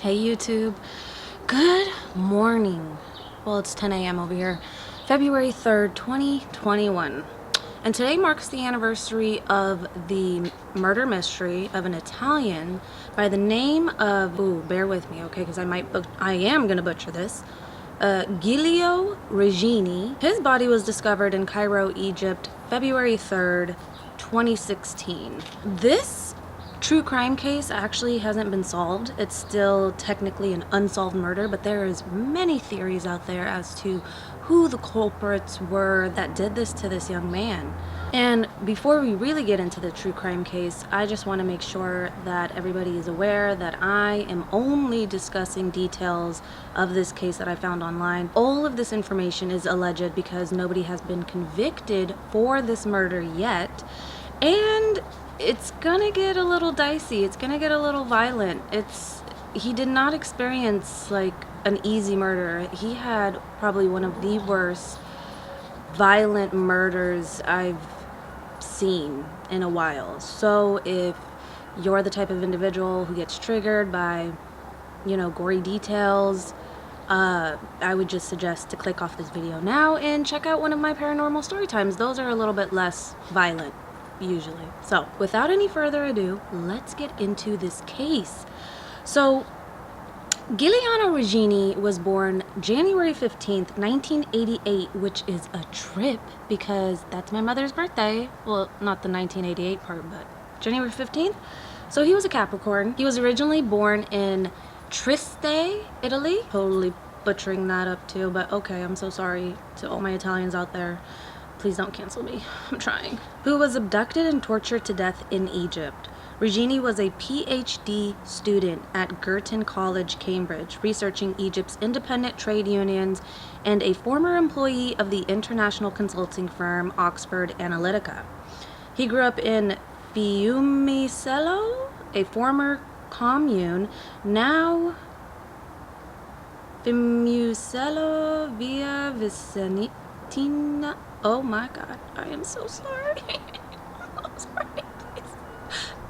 Hey YouTube, good morning. Well, it's 10 a.m. over here, February 3rd, 2021. And today marks the anniversary of the murder mystery of an Italian by the name of, bear with me, okay, because I am gonna butcher this, Giulio Regini. His body was discovered in Cairo, Egypt, February 3rd, 2016. This true crime case actually hasn't been solved. It's still technically an unsolved murder, but there is many theories out there as to who the culprits were that did this to this young man. And before we really get into the true crime case, I just want to make sure that everybody is aware that I am only discussing details of this case that I found online. All of this information is alleged because nobody has been convicted for this murder yet. And it's gonna get a little dicey. It's gonna get a little violent. He did not experience like an easy murder. He had probably one of the worst violent murders I've seen in a while. So if you're the type of individual who gets triggered by, gory details, I would just suggest to click off this video now and check out one of my paranormal story times. Those are a little bit less violent usually. So without any further ado, let's get into this case. So Giuliano Regini was born January 15th, 1988, which is a trip because that's my mother's birthday. Well, not the 1988 part, but January 15th. So he was a Capricorn. He was originally born in Trieste, Italy. Totally butchering that up too, but okay, I'm so sorry to all my Italians out there. Please don't cancel me. I'm trying. Who was abducted and tortured to death in Egypt. Regini was a PhD student at Girton College, Cambridge, researching Egypt's independent trade unions and a former employee of the international consulting firm Oxford Analytica. He grew up in Fiumicello, a former commune, now Fiumicello via Vicentina. Oh my God, I am so sorry. I'm sorry.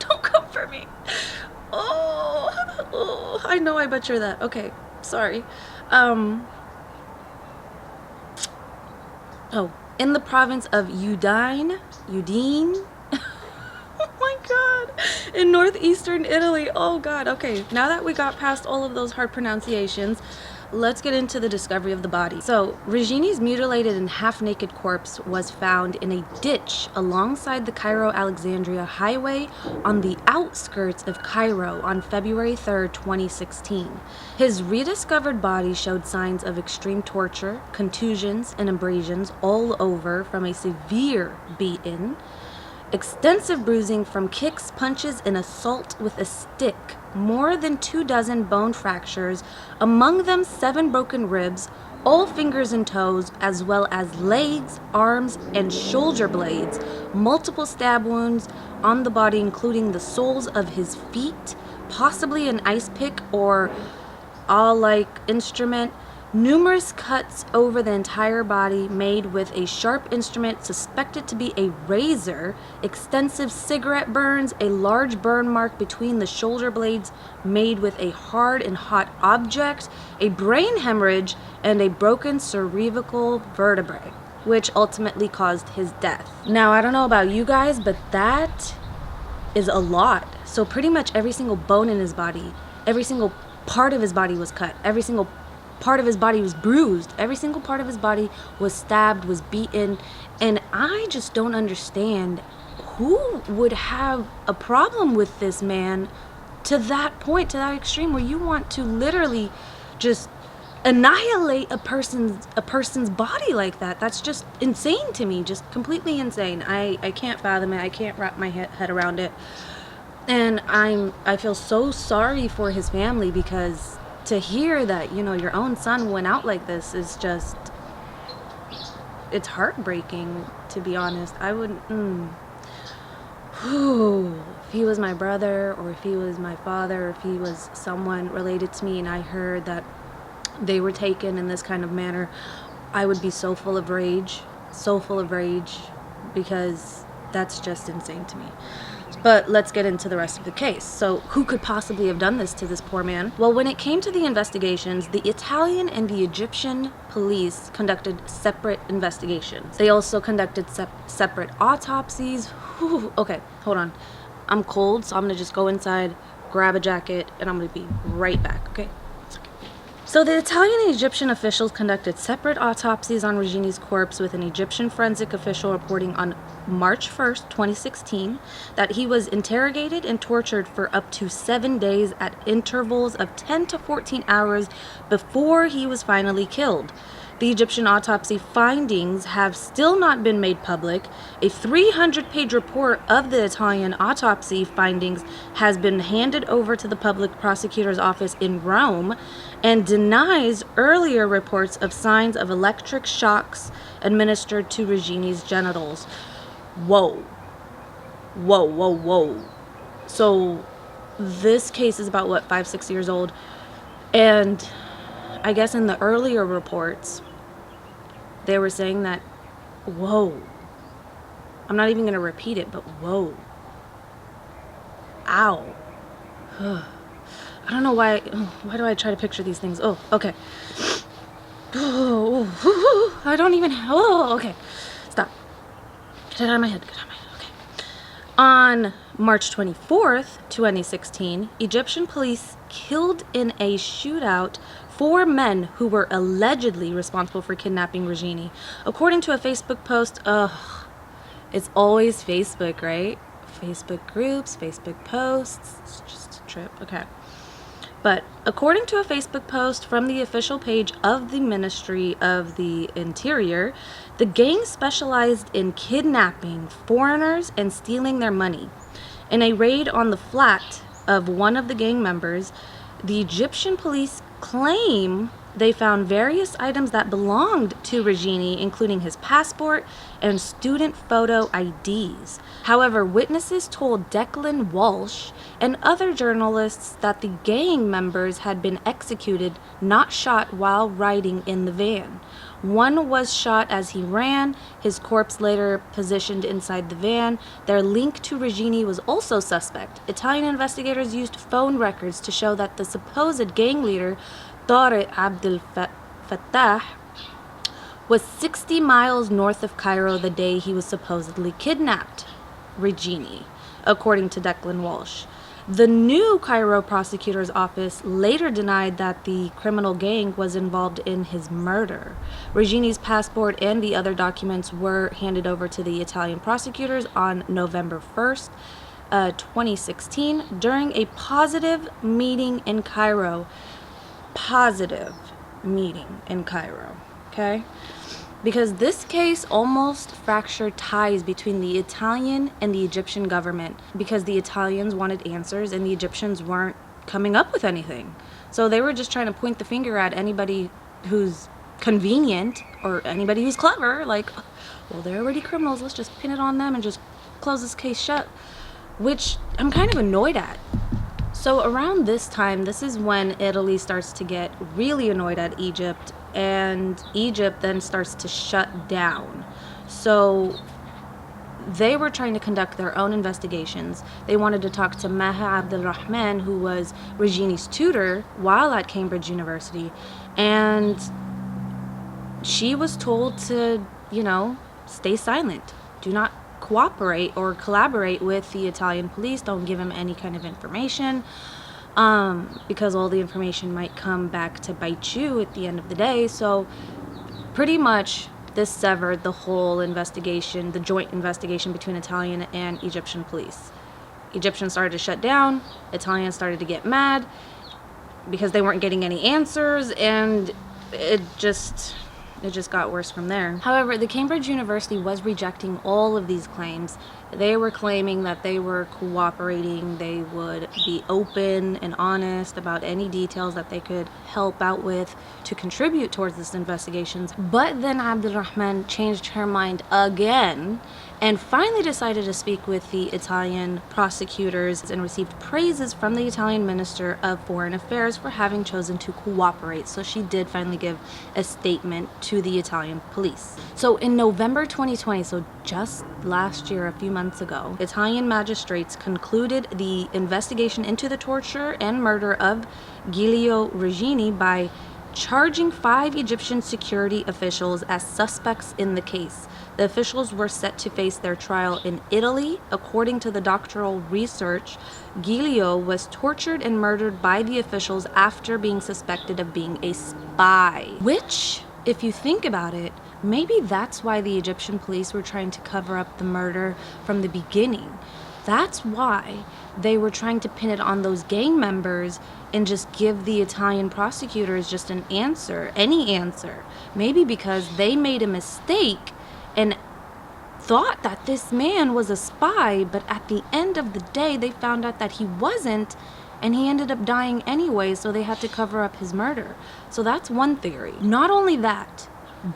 Don't come for me. Oh, I know I butchered that. Okay, sorry. In the province of Udine. Oh my God. In northeastern Italy. Oh God. Okay, now that we got past all of those hard pronunciations, let's get into the discovery of the body. So, Regini's mutilated and half-naked corpse was found in a ditch alongside the Cairo-Alexandria highway on the outskirts of Cairo on February 3rd, 2016. His rediscovered body showed signs of extreme torture, contusions, and abrasions all over from a severe beating, extensive bruising from kicks, punches, and assault with a stick, more than 24 bone fractures, among them 7 broken ribs, all fingers and toes, as well as legs, arms, and shoulder blades, multiple stab wounds on the body, including the soles of his feet, possibly an ice pick or awl-like instrument, numerous cuts over the entire body made with a sharp instrument suspected to be a razor, extensive cigarette burns, a large burn mark between the shoulder blades made with a hard and hot object, a brain hemorrhage, and a broken cervical vertebrae, which ultimately caused his death. Now, I don't know about you guys, but that is a lot. So pretty much every single bone in his body, every single part of his body was cut, every single part of his body was bruised, every single part of his body was stabbed, was beaten, and I just don't understand who would have a problem with this man to that point, to that extreme, where you want to literally just annihilate a person's body like that. That's just insane to me, just completely insane. I can't fathom it. I can't wrap my head around it, and I feel so sorry for his family, because to hear that, your own son went out like this is just, it's heartbreaking, to be honest. I wouldn't, if he was my brother, or if he was my father, or if he was someone related to me and I heard that they were taken in this kind of manner, I would be so full of rage, because that's just insane to me. But let's get into the rest of the case. So who could possibly have done this to this poor man? Well, when it came to the investigations, the Italian and the Egyptian police conducted separate investigations. They also conducted separate autopsies. Whew, okay, hold on. I'm cold, so I'm gonna just go inside, grab a jacket, and I'm gonna be right back, okay? So the Italian and Egyptian officials conducted separate autopsies on Regini's corpse, with an Egyptian forensic official reporting on March 1st, 2016, that he was interrogated and tortured for up to 7 days at intervals of 10 to 14 hours before he was finally killed. The Egyptian autopsy findings have still not been made public. A 300-page report of the Italian autopsy findings has been handed over to the public prosecutor's office in Rome and denies earlier reports of signs of electric shocks administered to Regini's genitals. Whoa. Whoa, whoa, whoa. So this case is about, what, 5-6 years old? And I guess in the earlier reports, they were saying that, whoa. I'm not even going to repeat it, but whoa. Ow. I don't know why do I try to picture these things? Oh, okay. I don't even, okay. Stop. Get it out of my head, okay. On March 24th, 2016, Egyptian police killed in a shootout 4 men who were allegedly responsible for kidnapping Regini. According to a Facebook post, it's always Facebook, right? Facebook groups, Facebook posts, it's just a trip, okay. But according to a Facebook post from the official page of the Ministry of the Interior, the gang specialized in kidnapping foreigners and stealing their money. In a raid on the flat of one of the gang members, the Egyptian police claim they found various items that belonged to Regini, including his passport and student photo IDs. However, witnesses told Declan Walsh and other journalists that the gang members had been executed, not shot, while riding in the van. One was shot as he ran, his corpse later positioned inside the van. Their link to Regini was also suspect. Italian investigators used phone records to show that the supposed gang leader, Tariq Abdel Fattah, was 60 miles north of Cairo the day he was supposedly kidnapped Regini, according to Declan Walsh. The new Cairo prosecutor's office later denied that the criminal gang was involved in his murder. Regini's passport and the other documents were handed over to the Italian prosecutors on November 1st, 2016, during a positive meeting in Cairo. Positive meeting in Cairo, okay? Because this case almost fractured ties between the Italian and the Egyptian government, because the Italians wanted answers and the Egyptians weren't coming up with anything. So they were just trying to point the finger at anybody who's convenient or anybody who's clever, like, well, they're already criminals, let's just pin it on them and just close this case shut, which I'm kind of annoyed at. So around this time, this is when Italy starts to get really annoyed at Egypt, and Egypt then starts to shut down. So they were trying to conduct their own investigations. They wanted to talk to Maha Abdelrahman, who was Regini's tutor while at Cambridge University, and she was told to, stay silent. Do not cooperate or collaborate with the Italian police. Don't give him any kind of information, because all the information might come back to bite you at the end of the day. So pretty much this severed the whole investigation, the joint investigation between Italian and Egyptian police. Egyptians started to shut down, Italians started to get mad because they weren't getting any answers, and it just got worse from there. However, the Cambridge University was rejecting all of these claims. They were claiming that they were cooperating, they would be open and honest about any details that they could help out with to contribute towards this investigations. But then Abdelrahman changed her mind again and finally decided to speak with the Italian prosecutors and received praises from the Italian Minister of Foreign Affairs for having chosen to cooperate. So she did finally give a statement to the Italian police. So in November 2020, so just last year, a few months months ago, Italian magistrates concluded the investigation into the torture and murder of Giulio Regeni by charging 5 Egyptian security officials as suspects in the case. The officials were set to face their trial in Italy. According to the doctoral research, Giulio was tortured and murdered by the officials after being suspected of being a spy. Which, if you think about it, maybe that's why the Egyptian police were trying to cover up the murder from the beginning. That's why they were trying to pin it on those gang members and just give the Italian prosecutors just an answer, any answer. Maybe because they made a mistake and thought that this man was a spy, but at the end of the day, they found out that he wasn't, and he ended up dying anyway, so they had to cover up his murder. So that's one theory. Not only that,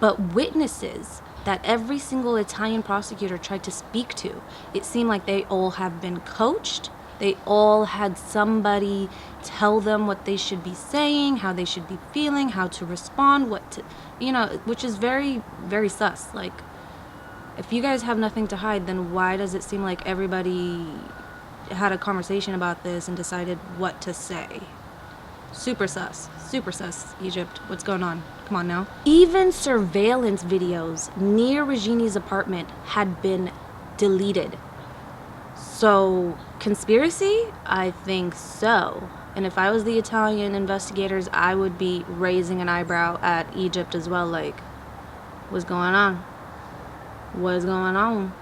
but witnesses that every single Italian prosecutor tried to speak to, it seemed like they all have been coached. They all had somebody tell them what they should be saying, how they should be feeling, how to respond, what to, which is very, very sus. Like, if you guys have nothing to hide, then why does it seem like everybody had a conversation about this and decided what to say? Super sus, Egypt. What's going on? Come on now. Even surveillance videos near Regini's apartment had been deleted. So, conspiracy? I think so. And if I was the Italian investigators, I would be raising an eyebrow at Egypt as well. Like, what's going on? What's going on?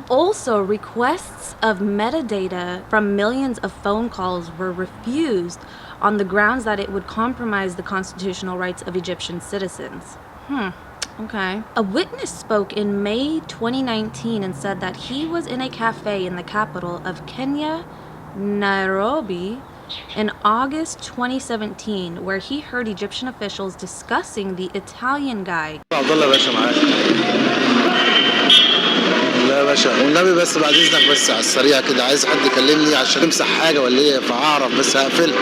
Also, requests of metadata from millions of phone calls were refused on the grounds that it would compromise the constitutional rights of Egyptian citizens. Okay. A witness spoke in May 2019 and said that he was in a cafe in the capital of Kenya, Nairobi, in August 2017, where he heard Egyptian officials discussing the Italian guy. لا يا باشا والنبي بس بعد اذنك بس على السريع كده عايز حد يكلمني عشان امسح حاجه ولا ايه فاعرف بس هقفلها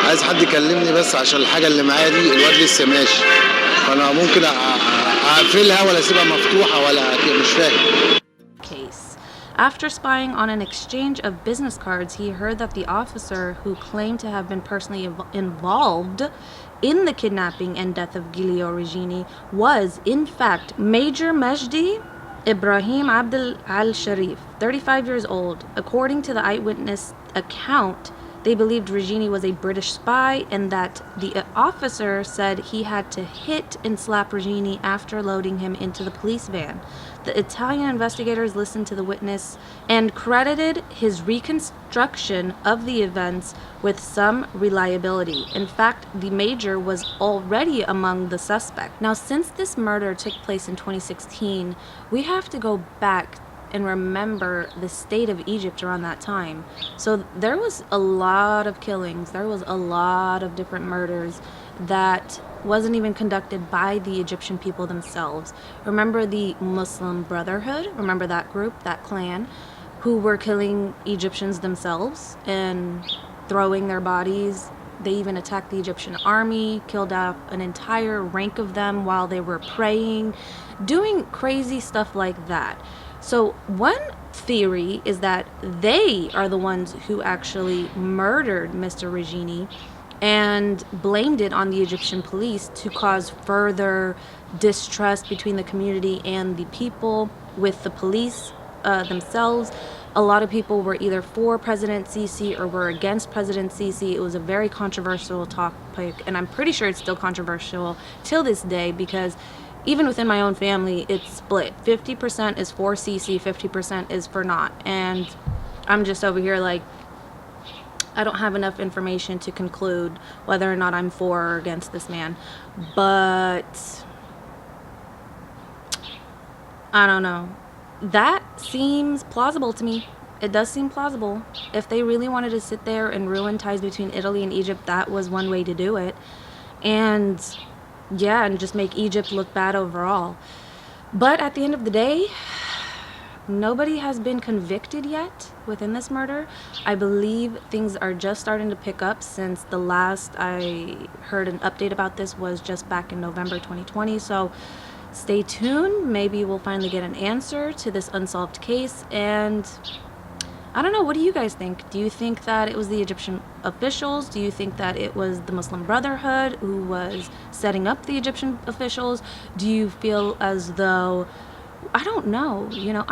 عايز حد يكلمني بس عشان الحاجه اللي معايا دي الواد لسه ماشي فانا ممكن اقفلها ولا اسيبها مفتوحه ولا مش فاهم. Case. After spying on an exchange of business cards, he heard that the officer who claimed to have been personally involved in the kidnapping and death of Giulio Regeni was, in fact, Major Mejdi Ibrahim Abdel al-Sharif, 35 years old. According to the eyewitness account, they believed Regeni was a British spy and that the officer said he had to hit and slap Regeni after loading him into the police van. The Italian investigators listened to the witness and credited his reconstruction of the events with some reliability. In fact, the major was already among the suspects. Now, since this murder took place in 2016, we have to go back and remember the state of Egypt around that time. So there was a lot of killings. There was a lot of different murders that wasn't even conducted by the Egyptian people themselves. Remember the Muslim Brotherhood? Remember that group, that clan, who were killing Egyptians themselves and throwing their bodies. They even attacked the Egyptian army, killed off an entire rank of them while they were praying, doing crazy stuff like that. So one theory is that they are the ones who actually murdered Mr. Regeni and blamed it on the Egyptian police to cause further distrust between the community and the people with the police themselves. A lot of people were either for President Sisi or were against President Sisi. It was a very controversial topic, and I'm pretty sure it's still controversial till this day because even within my own family, it's split. 50% is for Sisi, 50% is for not. And I'm just over here like, I don't have enough information to conclude whether or not I'm for or against this man. But I don't know. That seems plausible to me. It does seem plausible. If they really wanted to sit there and ruin ties between Italy and Egypt, that was one way to do it. And yeah, and just make Egypt look bad overall. But at the end of the day, nobody has been convicted yet within this murder. I believe things are just starting to pick up since the last I heard an update about this was just back in November 2020. So Stay tuned. Maybe we'll finally get an answer to this unsolved case. And I don't know, what do you guys think? Do you think that it was the Egyptian officials? Do you think that it was the Muslim Brotherhood who was setting up the Egyptian officials? Do you feel as though, I don't know, you know,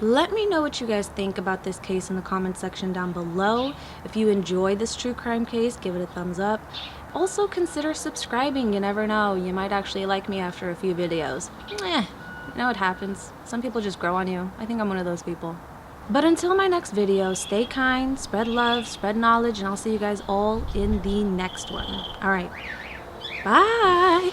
let me know what you guys think about this case in the comment section down below. If you enjoy this true crime case, give it a thumbs up. Also consider subscribing. You never know, you might actually like me after a few videos. You know, it happens. Some people just grow on you. I think I'm one of those people. But until my next video, stay kind, spread love, spread knowledge, and I'll see you guys all in the next one. All right. Bye.